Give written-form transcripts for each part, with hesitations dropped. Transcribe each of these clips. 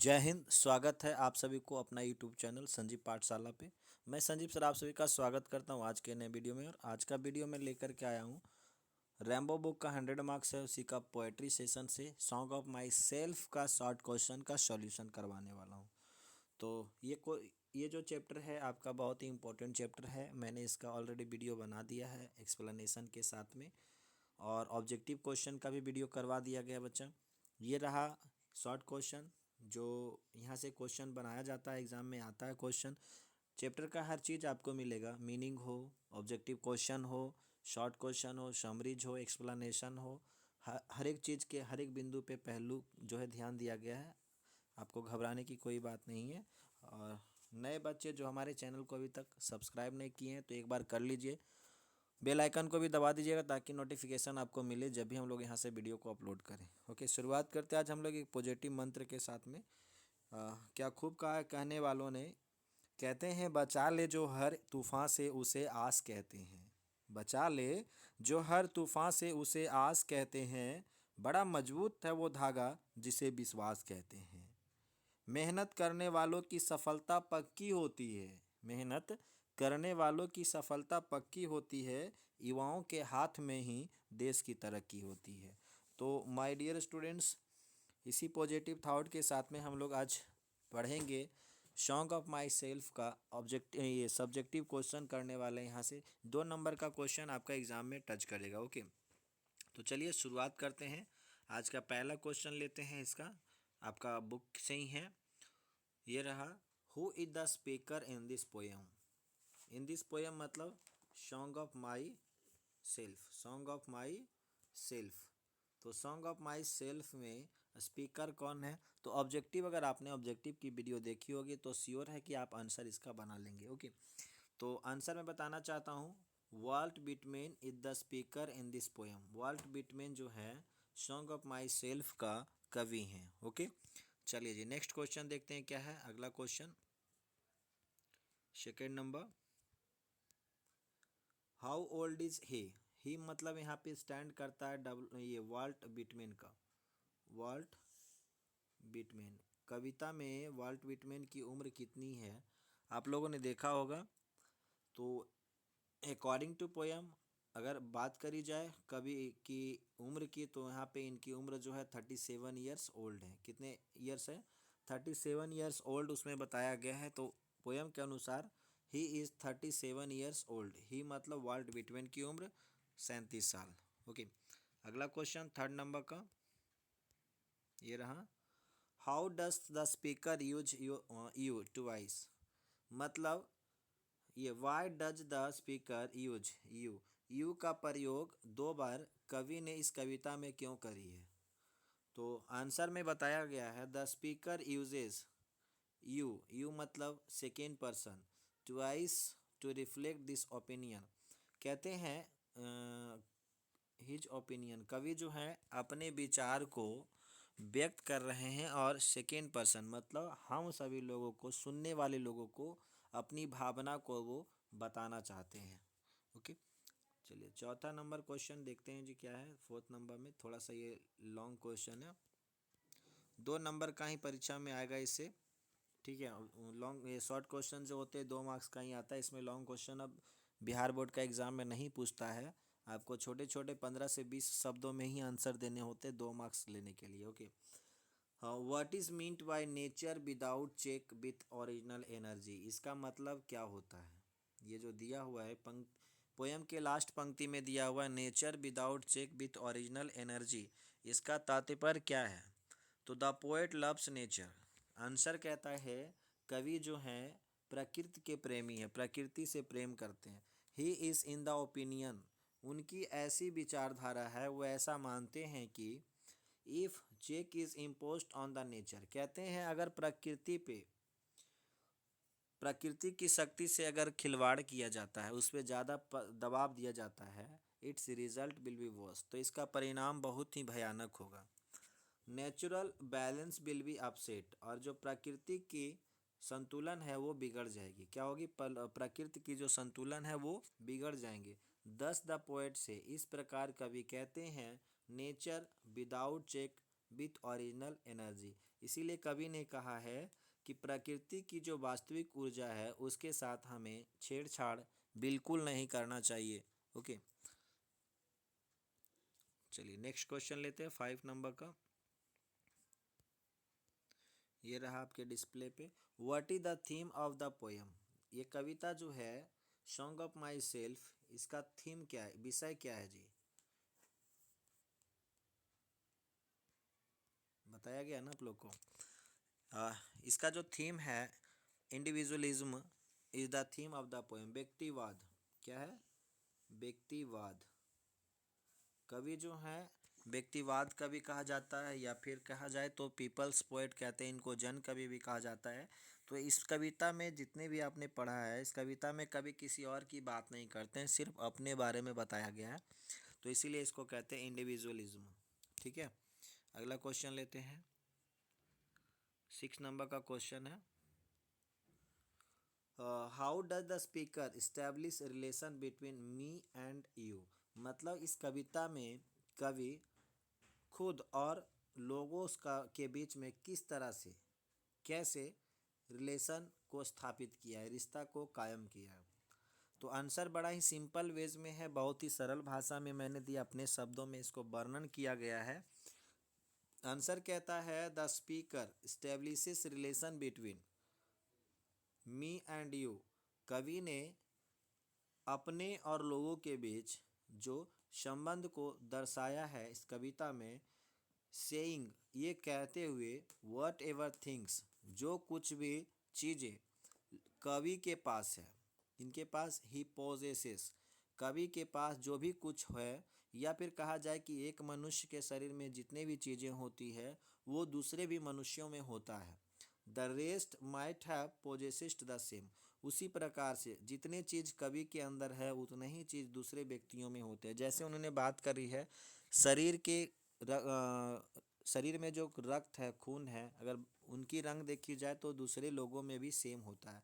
जय हिंद। स्वागत है आप सभी को अपना यूट्यूब चैनल संजीव पाठशाला पे। मैं संजीव सर आप सभी का स्वागत करता हूं आज के नए वीडियो में। और आज का वीडियो में लेकर के आया हूं रैम्बो बुक का 100 मार्क्स है, उसी का पोएट्री सेशन से सॉन्ग ऑफ माई सेल्फ का शॉर्ट क्वेश्चन का सॉल्यूशन करवाने वाला हूं। तो ये जो चैप्टर है आपका बहुत ही इंपॉर्टेंट चैप्टर है। मैंने इसका ऑलरेडी वीडियो बना दिया है एक्सप्लेनेशन के साथ में, और ऑब्जेक्टिव क्वेश्चन का भी वीडियो करवा दिया गया बच्चा। ये रहा शॉर्ट क्वेश्चन जो यहाँ से क्वेश्चन बनाया जाता है, एग्ज़ाम में आता है क्वेश्चन। चैप्टर का हर चीज़ आपको मिलेगा, मीनिंग हो, ऑब्जेक्टिव क्वेश्चन हो, शॉर्ट क्वेश्चन हो, समरीज हो, एक्सप्लेनेशन हो, हर एक चीज़ के हर एक बिंदु पे पहलू जो है ध्यान दिया गया है। आपको घबराने की कोई बात नहीं है। और नए बच्चे जो हमारे चैनल को अभी तक सब्सक्राइब नहीं किए हैं तो एक बार कर लीजिए, बेल आइकन को भी दबा दीजिएगा ताकि नोटिफिकेशन आपको मिले जब भी हम लोग यहाँ से वीडियो को अपलोड करें। ओके, शुरुआत करते हैं आज हम लोग एक पॉजिटिव मंत्र के साथ में। क्या खूब कहा है कहने वालों ने। कहते हैं बचा ले जो हर तूफान से उसे आस कहते हैं। बचा ले जो हर तूफान से उसे आस कहते हैं। बड़ा मजबूत है वो धागा जिसे विश्वास कहते हैं। मेहनत करने वालों की सफलता पक्की होती है। मेहनत करने वालों की सफलता पक्की होती है। युवाओं के हाथ में ही देश की तरक्की होती है। तो माय डियर स्टूडेंट्स, इसी पॉजिटिव थॉट के साथ में हम लोग आज पढ़ेंगे सॉन्ग ऑफ माई सेल्फ का ये सब्जेक्टिव क्वेश्चन करने वाले हैं। यहाँ से 2 नंबर का क्वेश्चन आपका एग्जाम में टच करेगा। ओके, तो चलिए शुरुआत करते हैं। आज का पहला क्वेश्चन लेते हैं, इसका आपका बुक से ही है। ये रहा, who is the speaker in this poem. In this poem मतलब song of myself. Song of myself, तो सॉन्ग ऑफ माई सेल्फ में स्पीकर कौन है। तो ऑब्जेक्टिव, अगर आपने ऑब्जेक्टिव की वीडियो देखी होगी तो श्योर है कि आप आंसर इसका बना लेंगे। ओके, तो आंसर मैं बताना चाहता हूँ, Walt Whitman is the speaker in this poem. Walt Whitman जो है सॉन्ग ऑफ माई सेल्फ का कवि हैं। ओके, चलिए जी नेक्स्ट क्वेश्चन देखते हैं क्या है अगला question. Second number, how old is he मतलब यहाँ पे स्टैंड करता है ये वाल्ट विटमैन का। वाल्ट विटमैन, कविता में वाल्ट विटमैन की उम्र कितनी है आप लोगों ने देखा होगा। तो अकॉर्डिंग टू पोयम अगर बात करी जाए कवि की उम्र की, तो यहाँ पे इनकी उम्र जो है 37 ईयर्स ओल्ड है। कितने ईयर्स है? 37 ईयर्स ओल्ड उसमें बताया गया है। तो पोयम के अनुसार ही इज़ 37 ईयर्स ओल्ड। ही मतलब वाल्ट विटमैन की उम्र 37 साल। ओके, अगला क्वेश्चन थर्ड नंबर का ये रहा, how does the speaker use you twice. मतलब ये why does the speaker use you, you का प्रयोग 2 बार कवि ने इस कविता में क्यों करी है। तो आंसर में बताया गया है, the speaker uses you, you मतलब second person, twice to reflect this opinion. कहते हैं हिज ओपिनियन, कवि जो है अपने विचार को व्यक्त कर रहे हैं और सेकेंड पर्सन मतलब हम सभी लोगों को, सुनने वाले लोगों को अपनी भावना को वो बताना चाहते हैं। ओके, चलिए चौथा नंबर क्वेश्चन देखते हैं जी क्या है। फोर्थ नंबर में थोड़ा सा ये लॉन्ग क्वेश्चन है, 2 नंबर का ही परीक्षा में आएगा इससे। ठीक है, लॉन्ग ये शॉर्ट क्वेश्चन जो होते हैं 2 मार्क्स का ही आता है। इसमें लॉन्ग क्वेश्चन अब बिहार बोर्ड का एग्ज़ाम में नहीं पूछता है। आपको छोटे छोटे 15 से 20 शब्दों में ही आंसर देने होते हैं 2 मार्क्स लेने के लिए। ओके, हाँ, what is meant by nature without check with original energy. इसका मतलब क्या होता है। ये जो दिया हुआ है पोयम के लास्ट पंक्ति में दिया हुआ है, nature without check with original energy, इसका तात्पर्य क्या है। तो the poet loves nature. Answer कहता है कवि जो हैं प्रकृति के प्रेमी हैं, प्रकृति से प्रेम करते हैं। He is in the opinion, उनकी ऐसी विचारधारा है, वो ऐसा मानते हैं कि if check is imposed on the nature, कहते हैं अगर प्रकृति की शक्ति से अगर खिलवाड़ किया जाता है, उस पर ज़्यादा दबाव दिया जाता है, it's result will be verse, तो इसका परिणाम बहुत ही भयानक होगा। Natural balance will be upset, और जो प्रकृति की संतुलन है वो बिगड़ जाएगी। क्या होगी? प्रकृति की जो संतुलन है वो बिगड़ जाएंगे। दस द पोएट से, इस प्रकार कवि कहते हैं, nature without check with original energy. इसीलिए कवि ने कहा है कि प्रकृति की जो वास्तविक ऊर्जा है उसके साथ हमें छेड़छाड़ बिल्कुल नहीं करना चाहिए। ओके, चलिए नेक्स्ट क्वेश्चन लेते हैं 5 नंबर का। ये रहा आपके डिस्प्ले पे। What is the theme of the poem? ये कविता जो है सॉन्ग ऑफ माई सेल्फ, इसका थीम क्या है, विषय क्या है जी? बताया गया ना आप लोग को। इसका जो थीम है, individualism is the theme of the poem. व्यक्तिवाद, क्या है? व्यक्तिवाद। कवि जो है व्यक्तिवाद कवि कहा जाता है, या फिर कहा जाए तो पीपल्स पोएट कहते हैं इनको, जन कवि भी कहा जाता है। तो इस कविता में जितने भी आपने पढ़ा है, इस कविता में कवि किसी और की बात नहीं करते हैं, सिर्फ अपने बारे में बताया गया है। तो इसीलिए इसको कहते हैं इंडिविजुअलिज्म। ठीक है, अगला क्वेश्चन लेते हैं। 6 नंबर का क्वेश्चन है, how does the speaker establish relation between me and you? मतलब इस कविता में कवि खुद और लोगों का के बीच में किस तरह से, कैसे रिलेशन को स्थापित किया है, रिश्ता को कायम किया है। तो आंसर बड़ा ही सिंपल वेज में है, बहुत ही सरल भाषा में मैंने दिया, अपने शब्दों में इसको वर्णन किया गया है। आंसर कहता है the speaker establishes relation between me and you. कवि ने अपने और लोगों के बीच जो संबंध को दर्शाया है इस कविता में, सेइंग, ये कहते हुए, वट एवर थिंग्स, जो कुछ भी चीज़ें कवि के पास है, इनके पास ही पोजेसेस, कवि के पास जो भी कुछ है, या फिर कहा जाए कि एक मनुष्य के शरीर में जितने भी चीज़ें होती है वो दूसरे भी मनुष्यों में होता है। The rest might have possessed the same. उसी प्रकार से जितने चीज़ कवि के अंदर है उतने ही चीज़ दूसरे व्यक्तियों में होते हैं। जैसे उन्होंने बात करी है शरीर के शरीर में जो रक्त है, खून है, अगर उनकी रंग देखी जाए तो दूसरे लोगों में भी सेम होता है।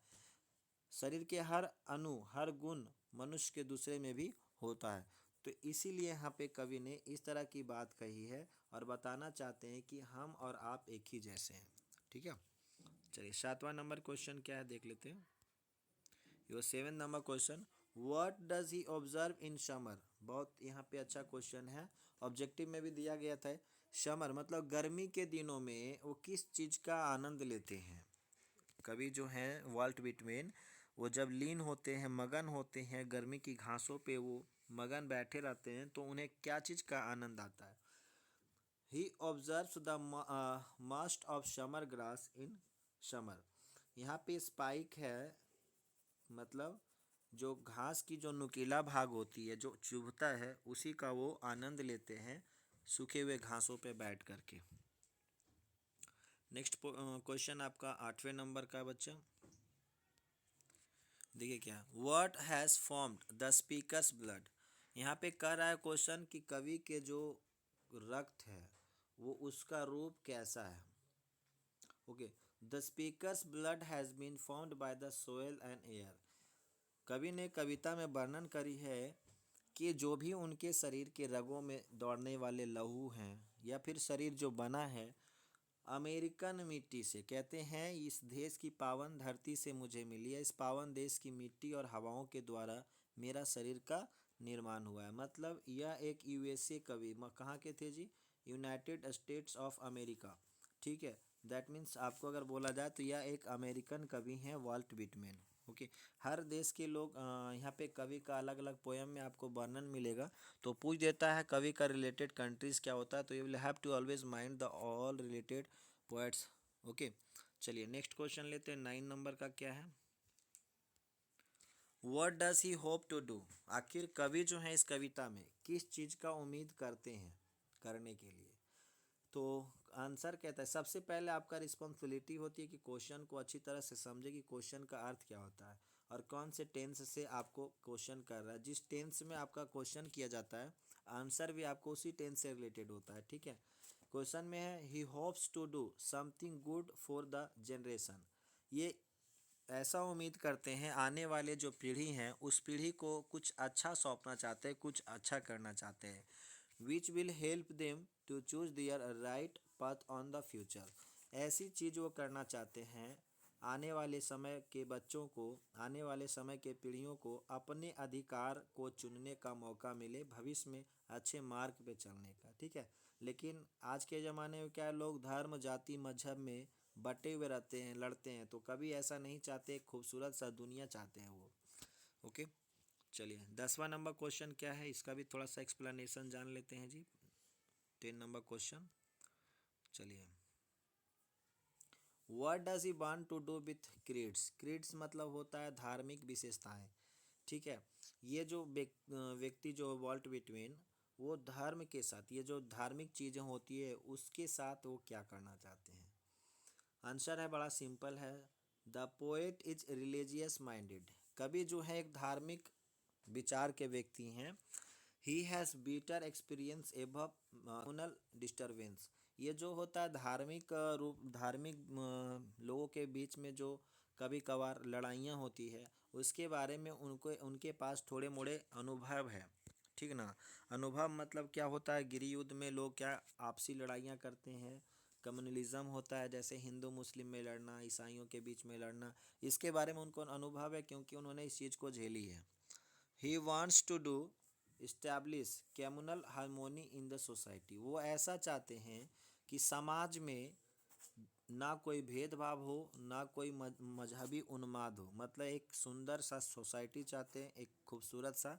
शरीर के हर अणु, हर गुण मनुष्य के दूसरे में भी होता है। तो इसीलिए यहाँ पे कवि ने इस तरह की बात कही है और बताना चाहते हैं कि हम और आप एक ही जैसे हैं। ठीक है, चलिए 7वां नंबर क्वेश्चन क्या है देख लेते हैं। Your 7 number question, what does he observe in summer? बहुत यहाँ पे अच्छा क्वेश्चन है, ऑब्जेक्टिव में भी दिया गया था। समर मतलब गर्मी के दिनों में वो किस चीज़ का आनंद लेते हैं? कवि जो हैं वाल्ट विटमेन, वो जब लीन होते हैं, मगन होते हैं, गर्मी की घासों पे वो मगन बैठे रहते हैं, तो उन्हें क्या चीज़ का आनंद आता है? He observes the must of summer grass in summer. यहाँ पे स्पाइक है, मतलब जो घास की जो नुकीला भाग होती है, जो चुभता है, उसी का वो आनंद लेते हैं सूखे हुए घासों पे बैठ करके। नेक्स्ट क्वेश्चन आपका 8वें नंबर का बच्चा, देखिए क्या, what has formed the speaker's blood? यहाँ पे कह रहा है क्वेश्चन कि कवि के जो रक्त है वो उसका रूप कैसा है। Okay, the speaker's blood has been formed by the soil and air. कवि ने कविता में वर्णन करी है कि जो भी उनके शरीर के रगों में दौड़ने वाले लहू हैं, या फिर शरीर जो बना है अमेरिकन मिट्टी से, कहते हैं इस देश की पावन धरती से मुझे मिली है, इस पावन देश की मिट्टी और हवाओं के द्वारा मेरा शरीर का निर्माण हुआ है। मतलब यह एक यूएसए कवि, कहाँ के थे जी? United States of America. ठीक है, दैट मीन्स आपको अगर बोला जाए तो यह एक अमेरिकन कवि हैं वाल्ट विटमैन। ओके, हर देश के लोग यहाँ पे कवि का अलग अलग पोएम में आपको वर्णन मिलेगा। तो पूछ देता है कवि का रिलेटेड कंट्रीज क्या होता है, तो you will have to always mind the all related poets. Okay, चलिए नेक्स्ट क्वेश्चन लेते हैं। 9 नंबर का क्या है, what does he hope to do? आखिर कवि जो है इस कविता में किस चीज़ का उम्मीद करते हैं करने के लिए? तो आंसर कहता है, सबसे पहले आपका रिस्पॉन्सिबिलिटी होती है कि क्वेश्चन को अच्छी तरह से समझे कि क्वेश्चन का अर्थ क्या होता है और कौन से टेंस से आपको क्वेश्चन कर रहा है। जिस टेंस में आपका क्वेश्चन किया जाता है आंसर भी आपको उसी टेंस से रिलेटेड होता है। ठीक है, क्वेश्चन में है he hopes to do something good for the generation. ये ऐसा उम्मीद करते हैं आने वाले जो पीढ़ी हैं उस पीढ़ी को कुछ अच्छा सौंपना चाहते हैं, कुछ अच्छा करना चाहते हैं। Which will help them to choose their right path on the future। ऐसी चीज़ वो करना चाहते हैं आने वाले समय के बच्चों को, आने वाले समय के पीढ़ियों को अपने अधिकार को चुनने का मौका मिले, भविष्य में अच्छे मार्ग पे चलने का। ठीक है, लेकिन आज के ज़माने में क्या है, लोग धर्म जाति मजहब में बटे हुए रहते हैं, लड़ते हैं, तो कभी ऐसा नहीं चाहते, खूबसूरत सा दुनिया चाहते हैं वो। ओके, चलिए 10वां नंबर क्वेश्चन क्या है, इसका भी थोड़ा सा एक्सप्लेनेशन जान लेते हैं जी। 10 नंबर क्वेश्चन, चलिए। What does he want to do with creeds. Creeds मतलब होता है धार्मिक विशेषताएं। ठीक है, ये जो व्यक्ति जो वॉल्ट विटवीन, वो धर्म के साथ, ये जो धार्मिक चीज़ें होती है उसके साथ वो क्या करना चाहते हैं। आंसर है बड़ा सिंपल है, the poet is religious minded. कवि जो है एक धार्मिक विचार के व्यक्ति हैं। He has bitter experience above communal disturbance. ये जो होता है धार्मिक रूप, धार्मिक लोगों के बीच में जो कभी कभार लड़ाइयाँ होती है, उसके बारे में उनको, उनके पास थोड़े मोड़े अनुभव है। ठीक ना, अनुभव मतलब क्या होता है, गृह युद्ध में लोग क्या आपसी लड़ाइयाँ करते हैं, कम्युनलिज्म होता है, जैसे हिंदू मुस्लिम में लड़ना, ईसाइयों के बीच में लड़ना, इसके बारे में उनको अनुभव है क्योंकि उन्होंने इस चीज़ को झेली है। He wants to do establish communal harmony in the society. वो ऐसा चाहते हैं कि समाज में ना कोई भेदभाव हो, ना कोई मजहबी उन्माद हो, मतलब एक सुंदर सा सोसाइटी चाहते हैं, एक खूबसूरत सा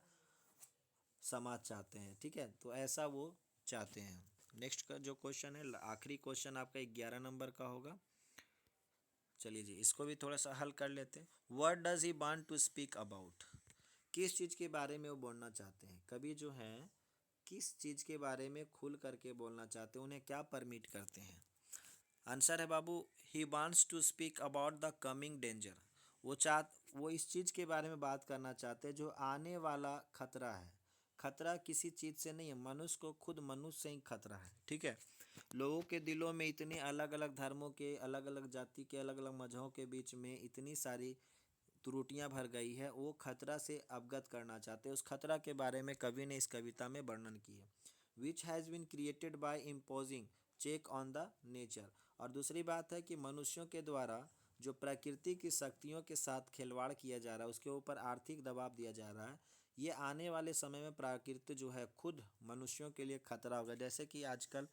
समाज चाहते हैं। ठीक है, तो ऐसा वो चाहते हैं। नेक्स्ट का जो क्वेश्चन है, आखिरी क्वेश्चन आपका 11 नंबर का होगा। चलिए जी, इसको भी थोड़ा सा हल कर लेते हैं। What does he want to speak about. किस चीज़ के बारे में वो बोलना चाहते हैं। कवि जो हैं किस चीज़ के बारे में खुल करके बोलना चाहते हैं, उन्हें क्या परमिट करते हैं। आंसर है बाबू, he wants to speak about the coming danger. वो इस चीज़ के बारे में बात करना चाहते हैं जो आने वाला खतरा है। खतरा किसी चीज़ से नहीं है, मनुष्य को, खुद मनुष्य से ही खतरा है। ठीक है, लोगों के दिलों में इतने अलग अलग धर्मों के, अलग अलग जाति के, अलग अलग मजहबों के बीच में इतनी सारी त्रुटियां भर गई है, वो खतरा से अवगत करना चाहते हैं। उस खतरा के बारे में कवि ने इस कविता में वर्णन की है। Which has been created by imposing check on the nature. और दूसरी बात है कि मनुष्यों के द्वारा जो प्रकृति की शक्तियों के साथ खिलवाड़ किया जा रहा है, उसके ऊपर आर्थिक दबाव दिया जा रहा है, ये आने वाले समय में प्रकृति जो है खुद मनुष्यों के लिए खतरा होगा। जैसे कि आजकल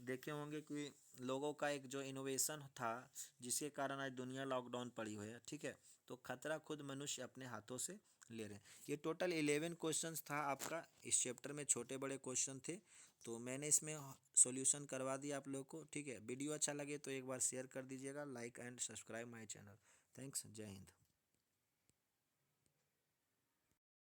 देखे होंगे कि लोगों का एक जो इनोवेशन था, जिसके कारण आज दुनिया लॉकडाउन पड़ी हुई है। ठीक है, तो खतरा खुद मनुष्य अपने हाथों से ले रहे हैं। ये टोटल 11 क्वेश्चंस था आपका इस चैप्टर में, छोटे बड़े क्वेश्चन थे, तो मैंने इसमें सॉल्यूशन करवा दिया आप लोगों को। ठीक है, वीडियो अच्छा लगे तो एक बार शेयर कर दीजिएगा, like and subscribe my channel. Thanks, जय हिंद।